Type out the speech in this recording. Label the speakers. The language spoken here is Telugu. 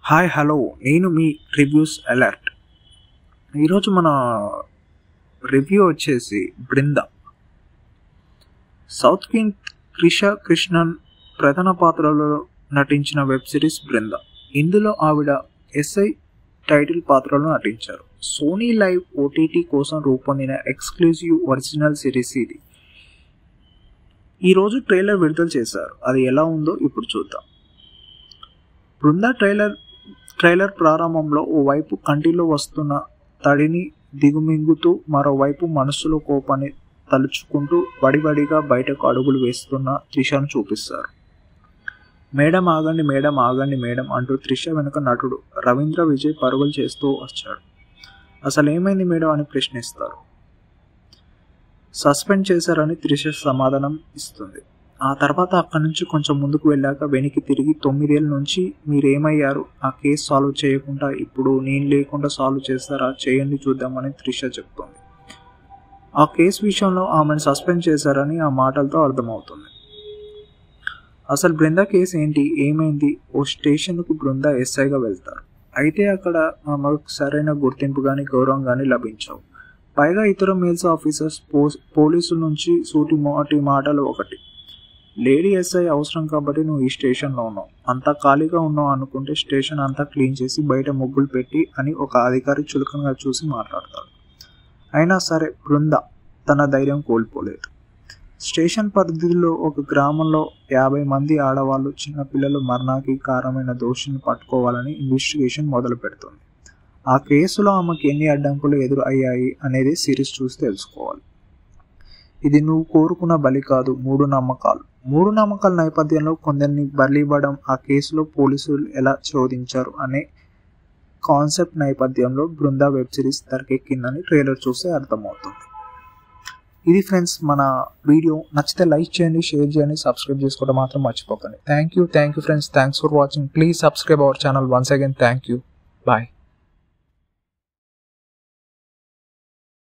Speaker 1: హాయ్ హలో నేను మీ రివ్యూస్ అలర్ట్. ఈరోజు మన రివ్యూ వచ్చేసి బృంద. సౌత్ కింగ్ క్రిషా కృష్ణన్ ప్రధాన పాత్రలో నటించిన వెబ్ సిరీస్ బృంద. ఇందులో ఆవిడ ఎస్ఐ టైటిల్ పాత్రలో నటించారు. సోనీ లైవ్ ఓటీటీ కోసం రూపొందిన ఎక్స్క్లూజివ్ ఒరిజినల్ సిరీస్ ఇది. ఈరోజు ట్రైలర్ విడుదల చేశారు. అది ఎలా ఉందో ఇప్పుడు చూద్దాం. బృంద ట్రైలర్ ప్రారంభంలో ఓవైపు కంటిలో వస్తున్న తడిని దిగుమింగుతూ మరోవైపు మనస్సులో కోపాన్ని తలుచుకుంటూ వడివడిగా బయటకు అడుగులు వేస్తున్న త్రిషను చూపిస్తారు. మేడం ఆగండి మేడం ఆగండి మేడం అంటూ త్రిష వెనుక నటుడు రవీంద్ర విజయ్ పరుగులు చేస్తూ వచ్చాడు. అసలు ఏమైంది మేడం అని ప్రశ్నిస్తారు. సస్పెండ్ చేశారని త్రిష సమాధానం ఇస్తుంది. ఆ తర్వాత అక్కడి నుంచి కొంచెం ముందుకు వెళ్ళాక వెనక్కి తిరిగి 9 ఏళ్ళ నుంచి మీరేమయ్యారు, ఆ కేసు సాల్వ్ చేయకుండా ఇప్పుడు నేను లేకుండా సాల్వ్ చేస్తారా, చేయండి చూద్దామని త్రిష చెప్తుంది. ఆ కేసు విషయంలో ఆమెను సస్పెండ్ చేశారని ఆ మాటలతో అర్థమవుతుంది. అసలు బృంద కేసు ఏంటి, ఏమైంది? ఓ స్టేషన్కు బృంద ఎస్ఐగా వెళ్తారు. అయితే అక్కడ ఆమెకు సరైన గుర్తింపు కానీ గౌరవం కానీ లభించవు. పైగా ఇతర మేల్స్ ఆఫీసర్స్ పోలీసుల నుంచి సూటి మాటలు ఒకటి. లేడీ ఎస్ఐ అవసరం కాబట్టి నువ్వు ఈ స్టేషన్లో ఉన్నావు, అంతా ఖాళీగా ఉన్నావు అనుకుంటే స్టేషన్ అంతా క్లీన్ చేసి బయట ముగ్గులు పెట్టి అని ఒక అధికారి చులకనగా చూసి మాట్లాడతాడు. అయినా సరే బృంద తన ధైర్యం కోల్పోలేదు. స్టేషన్ పరిధిలో ఒక గ్రామంలో 50 మంది ఆడవాళ్ళు చిన్నపిల్లలు మరణానికి కారణమైన దోషిని పట్టుకోవాలని ఇన్వెస్టిగేషన్ మొదలు పెడుతుంది. ఆ కేసులో ఆమెకు ఎన్ని అడ్డంకులు ఎదురు అయ్యాయి అనేది సిరీస్ చూసి తెలుసుకోవాలి. ఇది నువ్వు కోరుకున్న బలి కాదు, మూడు నమ్మకాల నేపథ్యంలో కొందరిని బలివ్వడం, ఆ కేసులో పోలీసులు ఎలా శోధించారు అనే కాన్సెప్ట్ నేపథ్యంలో బృంద వెబ్ సిరీస్ తెరకెక్కిందని ట్రైలర్ చూస్తే అర్థమవుతుంది. ఇది ఫ్రెండ్స్ మన వీడియో. నచ్చితే లైక్ చేయండి, షేర్ చేయండి, సబ్స్క్రైబ్ చేసుకోవడం మాత్రం మర్చిపోకండి. Thank you friends, thanks for watching. Please subscribe our channel once again. Thank you. Bye.